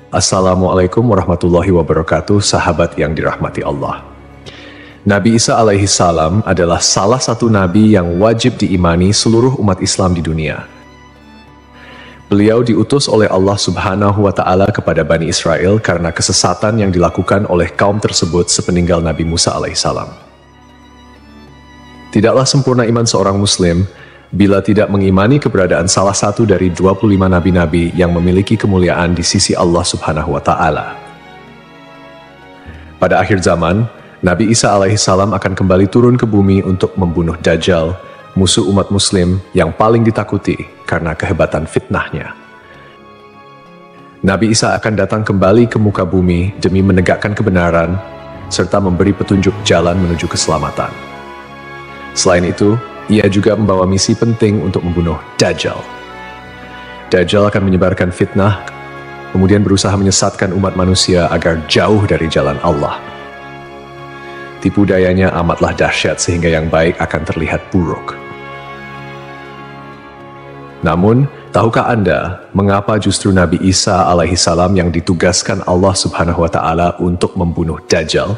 Assalamualaikum warahmatullahi wabarakatuh, sahabat yang dirahmati Allah. Nabi Isa alaihi salam adalah salah satu nabi yang wajib diimani seluruh umat Islam di dunia. Beliau diutus oleh Allah Subhanahu wa Ta'ala kepada Bani Israel karena kesesatan yang dilakukan oleh kaum tersebut sepeninggal Nabi Musa alaihi salam. Tidaklah sempurna iman seorang Muslim bila tidak mengimani keberadaan salah satu dari 25 nabi-nabi yang memiliki kemuliaan di sisi Allah Subhanahu wa Ta'ala. Pada akhir zaman, Nabi Isa alaihi salam akan kembali turun ke bumi untuk membunuh Dajjal, musuh umat Muslim yang paling ditakuti karena kehebatan fitnahnya. Nabi Isa akan datang kembali ke muka bumi demi menegakkan kebenaran serta memberi petunjuk jalan menuju keselamatan. Selain itu, ia juga membawa misi penting untuk membunuh Dajjal. Dajjal akan menyebarkan fitnah, kemudian berusaha menyesatkan umat manusia agar jauh dari jalan Allah. Tipu dayanya amatlah dahsyat sehingga yang baik akan terlihat buruk. Namun, tahukah Anda mengapa justru Nabi Isa alaihi salam yang ditugaskan Allah Subhanahu wa Ta'ala untuk membunuh Dajjal?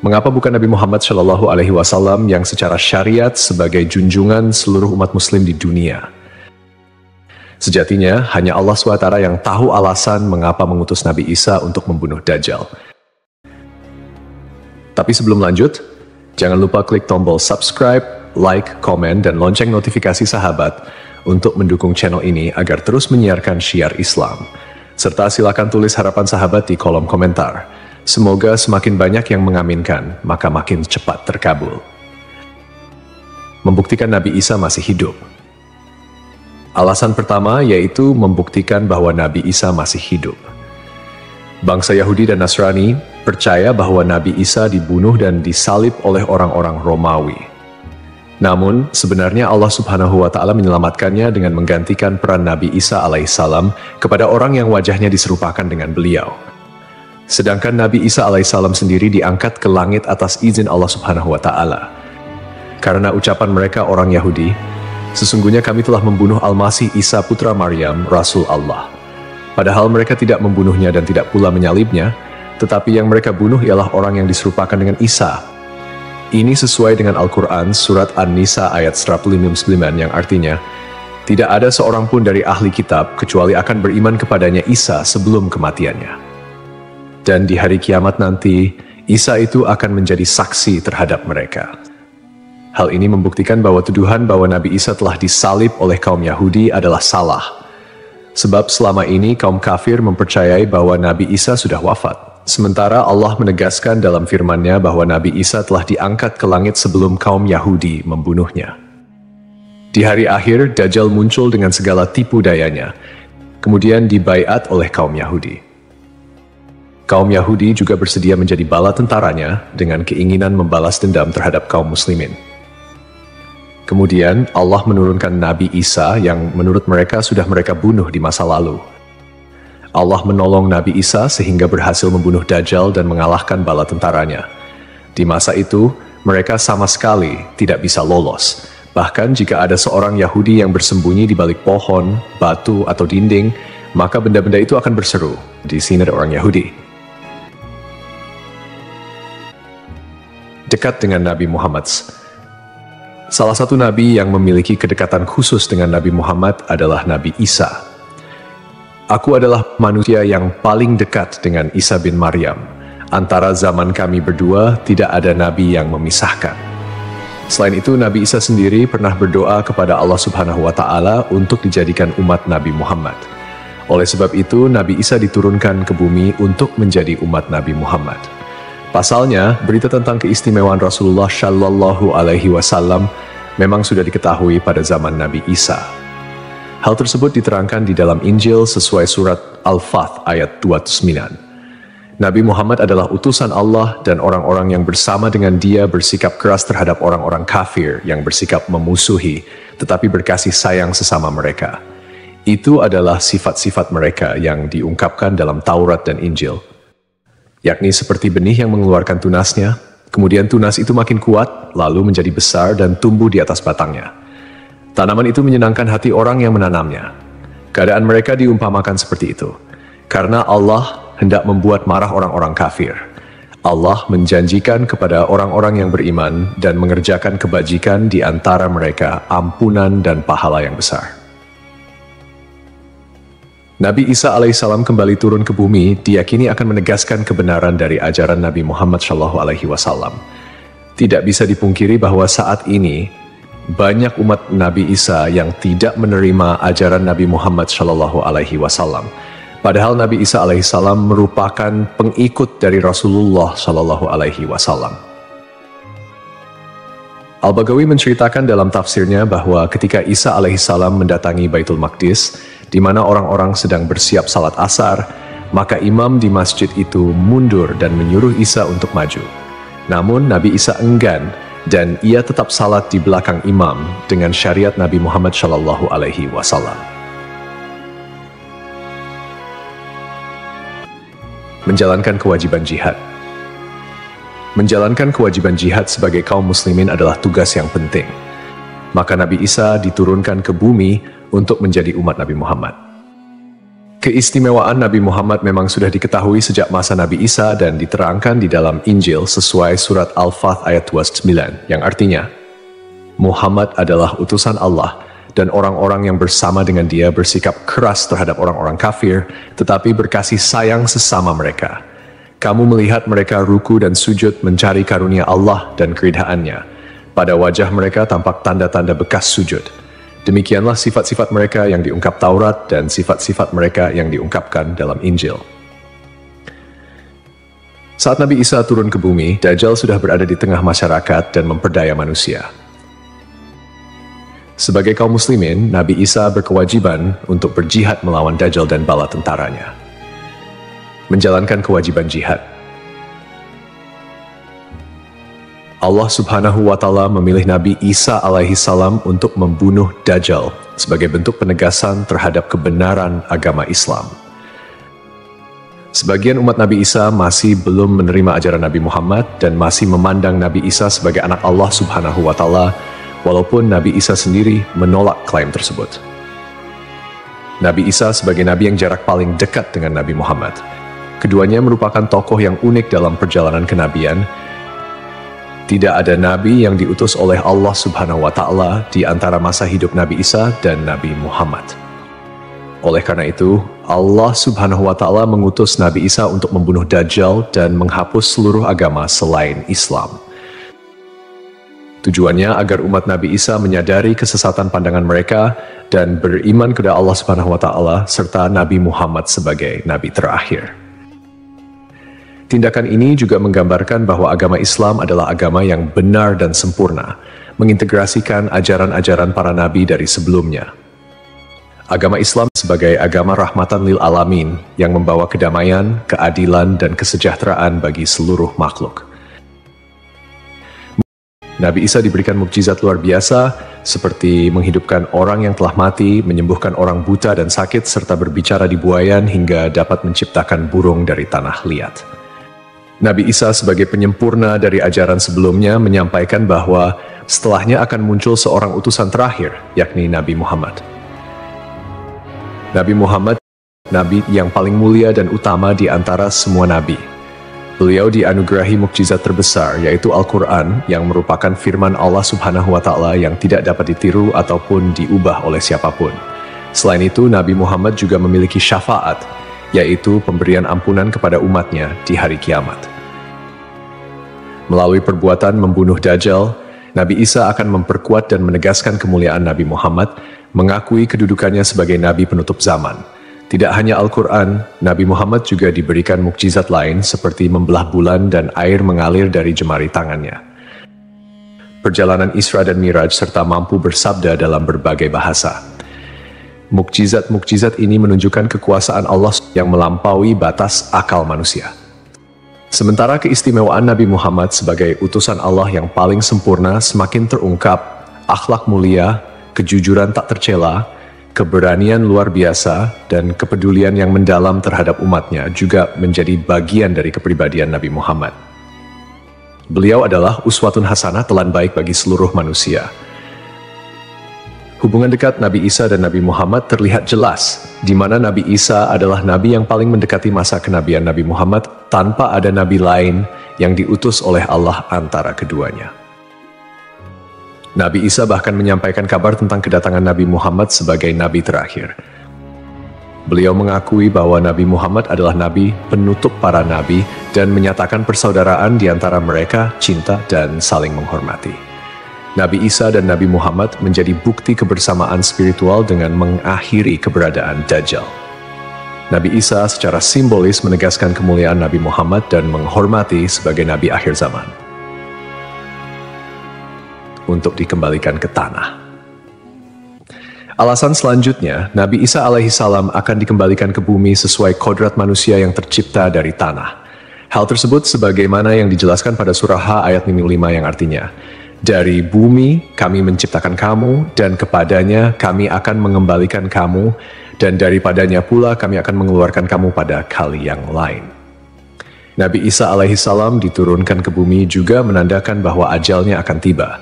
Mengapa bukan Nabi Muhammad Shallallahu Alaihi Wasallam yang secara syariat sebagai junjungan seluruh umat Muslim di dunia? Sejatinya, hanya Allah SWT yang tahu alasan mengapa mengutus Nabi Isa untuk membunuh Dajjal. Tapi sebelum lanjut, jangan lupa klik tombol subscribe, like, komen, dan lonceng notifikasi sahabat untuk mendukung channel ini agar terus menyiarkan syiar Islam. Serta silakan tulis harapan sahabat di kolom komentar. Semoga semakin banyak yang mengaminkan, maka makin cepat terkabul. Membuktikan Nabi Isa masih hidup. Alasan pertama yaitu membuktikan bahwa Nabi Isa masih hidup. Bangsa Yahudi dan Nasrani percaya bahwa Nabi Isa dibunuh dan disalib oleh orang-orang Romawi. Namun, sebenarnya Allah Subhanahu wa Ta'ala menyelamatkannya dengan menggantikan peran Nabi Isa alaihissalam kepada orang yang wajahnya diserupakan dengan beliau. Sedangkan Nabi Isa alaihissalam sendiri diangkat ke langit atas izin Allah Subhanahu wa Ta'ala. Karena ucapan mereka orang Yahudi, sesungguhnya kami telah membunuh Al-Masih Isa putra Maryam, Rasul Allah. Padahal mereka tidak membunuhnya dan tidak pula menyalibnya, tetapi yang mereka bunuh ialah orang yang diserupakan dengan Isa. Ini sesuai dengan Al-Quran surat An-Nisa ayat 159 yang artinya, tidak ada seorang pun dari ahli kitab kecuali akan beriman kepadanya Isa sebelum kematiannya. Dan di hari kiamat nanti, Isa itu akan menjadi saksi terhadap mereka. Hal ini membuktikan bahwa tuduhan bahwa Nabi Isa telah disalib oleh kaum Yahudi adalah salah. Sebab selama ini kaum kafir mempercayai bahwa Nabi Isa sudah wafat. Sementara Allah menegaskan dalam firman-Nya bahwa Nabi Isa telah diangkat ke langit sebelum kaum Yahudi membunuhnya. Di hari akhir, Dajjal muncul dengan segala tipu dayanya, kemudian dibaiat oleh kaum Yahudi. Kaum Yahudi juga bersedia menjadi bala tentaranya dengan keinginan membalas dendam terhadap kaum muslimin. Kemudian Allah menurunkan Nabi Isa yang menurut mereka sudah mereka bunuh di masa lalu. Allah menolong Nabi Isa sehingga berhasil membunuh Dajjal dan mengalahkan bala tentaranya. Di masa itu, mereka sama sekali tidak bisa lolos. Bahkan jika ada seorang Yahudi yang bersembunyi di balik pohon, batu, atau dinding, maka benda-benda itu akan berseru, "Di sini ada orang Yahudi." Dekat dengan Nabi Muhammad. Salah satu nabi yang memiliki kedekatan khusus dengan Nabi Muhammad adalah Nabi Isa. Aku adalah manusia yang paling dekat dengan Isa bin Maryam. Antara zaman kami berdua tidak ada nabi yang memisahkan. Selain itu, Nabi Isa sendiri pernah berdoa kepada Allah Subhanahu wa Ta'ala untuk dijadikan umat Nabi Muhammad. Oleh sebab itu, Nabi Isa diturunkan ke bumi untuk menjadi umat Nabi Muhammad. Pasalnya, berita tentang keistimewaan Rasulullah Shallallahu Alaihi Wasallam memang sudah diketahui pada zaman Nabi Isa. Hal tersebut diterangkan di dalam Injil sesuai surat Al-Fath ayat 29. Nabi Muhammad adalah utusan Allah dan orang-orang yang bersama dengan dia bersikap keras terhadap orang-orang kafir yang bersikap memusuhi, tetapi berkasih sayang sesama mereka. Itu adalah sifat-sifat mereka yang diungkapkan dalam Taurat dan Injil. Yakni seperti benih yang mengeluarkan tunasnya, kemudian tunas itu makin kuat, lalu menjadi besar dan tumbuh di atas batangnya. Tanaman itu menyenangkan hati orang yang menanamnya. Keadaan mereka diumpamakan seperti itu. Karena Allah hendak membuat marah orang-orang kafir. Allah menjanjikan kepada orang-orang yang beriman dan mengerjakan kebajikan di antara mereka ampunan dan pahala yang besar. Nabi Isa alaihissalam kembali turun ke bumi diyakini akan menegaskan kebenaran dari ajaran Nabi Muhammad SAW. Tidak bisa dipungkiri bahwa saat ini banyak umat Nabi Isa yang tidak menerima ajaran Nabi Muhammad SAW. Padahal Nabi Isa alaihissalam merupakan pengikut dari Rasulullah SAW. Al-Baghawi menceritakan dalam tafsirnya bahwa ketika Isa alaihissalam mendatangi Baitul Maqdis, di mana orang-orang sedang bersiap salat asar, maka imam di masjid itu mundur dan menyuruh Isa untuk maju. Namun Nabi Isa enggan dan ia tetap salat di belakang imam dengan syariat Nabi Muhammad SAW. Menjalankan kewajiban jihad. Menjalankan kewajiban jihad sebagai kaum muslimin adalah tugas yang penting. Maka Nabi Isa diturunkan ke bumi untuk menjadi umat Nabi Muhammad. Keistimewaan Nabi Muhammad memang sudah diketahui sejak masa Nabi Isa dan diterangkan di dalam Injil sesuai surat Al-Fath ayat 29, yang artinya, Muhammad adalah utusan Allah dan orang-orang yang bersama dengan dia bersikap keras terhadap orang-orang kafir, tetapi berkasih sayang sesama mereka. Kamu melihat mereka ruku dan sujud mencari karunia Allah dan keridhaannya. Pada wajah mereka tampak tanda-tanda bekas sujud. Demikianlah sifat-sifat mereka yang diungkap Taurat dan sifat-sifat mereka yang diungkapkan dalam Injil. Saat Nabi Isa turun ke bumi, Dajjal sudah berada di tengah masyarakat dan memperdaya manusia. Sebagai kaum muslimin, Nabi Isa berkewajiban untuk berjihad melawan Dajjal dan bala tentaranya. Menjalankan kewajiban jihad. Allah Subhanahu wa Ta'ala memilih Nabi Isa alaihissalam untuk membunuh Dajjal sebagai bentuk penegasan terhadap kebenaran agama Islam. Sebagian umat Nabi Isa masih belum menerima ajaran Nabi Muhammad dan masih memandang Nabi Isa sebagai anak Allah Subhanahu wa Ta'ala, walaupun Nabi Isa sendiri menolak klaim tersebut. Nabi Isa sebagai nabi yang jarak paling dekat dengan Nabi Muhammad. Keduanya merupakan tokoh yang unik dalam perjalanan kenabian. Tidak ada nabi yang diutus oleh Allah Subhanahu wa Ta'ala di antara masa hidup Nabi Isa dan Nabi Muhammad. Oleh karena itu, Allah Subhanahu wa Ta'ala mengutus Nabi Isa untuk membunuh Dajjal dan menghapus seluruh agama selain Islam. Tujuannya agar umat Nabi Isa menyadari kesesatan pandangan mereka dan beriman kepada Allah Subhanahu wa Ta'ala serta Nabi Muhammad sebagai nabi terakhir. Tindakan ini juga menggambarkan bahwa agama Islam adalah agama yang benar dan sempurna, mengintegrasikan ajaran-ajaran para nabi dari sebelumnya. Agama Islam sebagai agama rahmatan lil alamin yang membawa kedamaian, keadilan, dan kesejahteraan bagi seluruh makhluk. Nabi Isa diberikan mukjizat luar biasa seperti menghidupkan orang yang telah mati, menyembuhkan orang buta dan sakit, serta berbicara di buayan hingga dapat menciptakan burung dari tanah liat. Nabi Isa sebagai penyempurna dari ajaran sebelumnya menyampaikan bahwa setelahnya akan muncul seorang utusan terakhir, yakni Nabi Muhammad. Nabi Muhammad, nabi yang paling mulia dan utama di antara semua nabi. Beliau dianugerahi mukjizat terbesar, yaitu Al-Quran, yang merupakan firman Allah Subhanahu wa Ta'ala yang tidak dapat ditiru ataupun diubah oleh siapapun. Selain itu, Nabi Muhammad juga memiliki syafaat, yaitu pemberian ampunan kepada umatnya di hari kiamat. Melalui perbuatan membunuh Dajjal, Nabi Isa akan memperkuat dan menegaskan kemuliaan Nabi Muhammad, mengakui kedudukannya sebagai nabi penutup zaman. Tidak hanya Al-Quran, Nabi Muhammad juga diberikan mukjizat lain seperti membelah bulan dan air mengalir dari jemari tangannya. Perjalanan Isra dan Miraj serta mampu bersabda dalam berbagai bahasa. Mukjizat-mukjizat ini menunjukkan kekuasaan Allah yang melampaui batas akal manusia. Sementara keistimewaan Nabi Muhammad sebagai utusan Allah yang paling sempurna semakin terungkap, akhlak mulia, kejujuran tak tercela, keberanian luar biasa, dan kepedulian yang mendalam terhadap umatnya juga menjadi bagian dari kepribadian Nabi Muhammad. Beliau adalah uswatun hasanah, telan baik bagi seluruh manusia. Hubungan dekat Nabi Isa dan Nabi Muhammad terlihat jelas, di mana Nabi Isa adalah nabi yang paling mendekati masa kenabian Nabi Muhammad tanpa ada nabi lain yang diutus oleh Allah antara keduanya. Nabi Isa bahkan menyampaikan kabar tentang kedatangan Nabi Muhammad sebagai nabi terakhir. Beliau mengakui bahwa Nabi Muhammad adalah nabi penutup para nabi dan menyatakan persaudaraan di antara mereka, cinta dan saling menghormati. Nabi Isa dan Nabi Muhammad menjadi bukti kebersamaan spiritual dengan mengakhiri keberadaan Dajjal. Nabi Isa secara simbolis menegaskan kemuliaan Nabi Muhammad dan menghormati sebagai nabi akhir zaman. Untuk dikembalikan ke tanah. Alasan selanjutnya, Nabi Isa alaihissalam akan dikembalikan ke bumi sesuai kodrat manusia yang tercipta dari tanah. Hal tersebut sebagaimana yang dijelaskan pada surah H ayat 5 yang artinya, dari bumi kami menciptakan kamu, dan kepadanya kami akan mengembalikan kamu, dan daripadanya pula kami akan mengeluarkan kamu pada kali yang lain. Nabi Isa alaihissalam diturunkan ke bumi juga menandakan bahwa ajalnya akan tiba.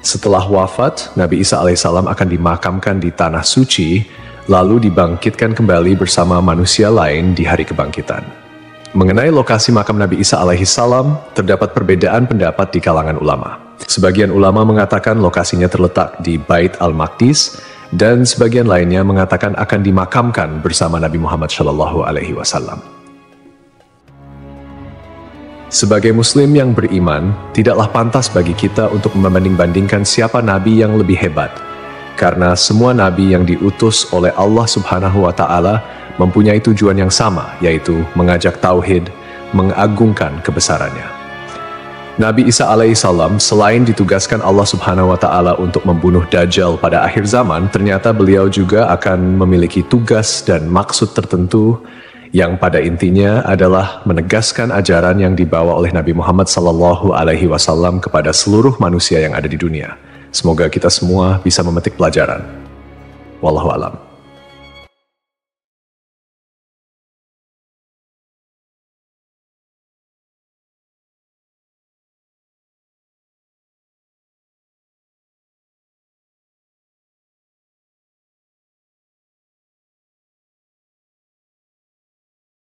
Setelah wafat, Nabi Isa alaihissalam akan dimakamkan di tanah suci, lalu dibangkitkan kembali bersama manusia lain di hari kebangkitan. Mengenai lokasi makam Nabi Isa alaihissalam, terdapat perbedaan pendapat di kalangan ulama. Sebagian ulama mengatakan lokasinya terletak di Bait al-Maqdis, dan sebagian lainnya mengatakan akan dimakamkan bersama Nabi Muhammad SAW. Sebagai muslim yang beriman, tidaklah pantas bagi kita untuk membanding-bandingkan siapa nabi yang lebih hebat, karena semua nabi yang diutus oleh Allah Subhanahu wa Ta'ala mempunyai tujuan yang sama, yaitu mengajak tauhid, mengagungkan kebesarannya. Nabi Isa alaihissalam selain ditugaskan Allah Subhanahu wa Ta'ala untuk membunuh Dajjal pada akhir zaman, ternyata beliau juga akan memiliki tugas dan maksud tertentu yang pada intinya adalah menegaskan ajaran yang dibawa oleh Nabi Muhammad SAW kepada seluruh manusia yang ada di dunia. Semoga kita semua bisa memetik pelajaran. Wallahu a'lam.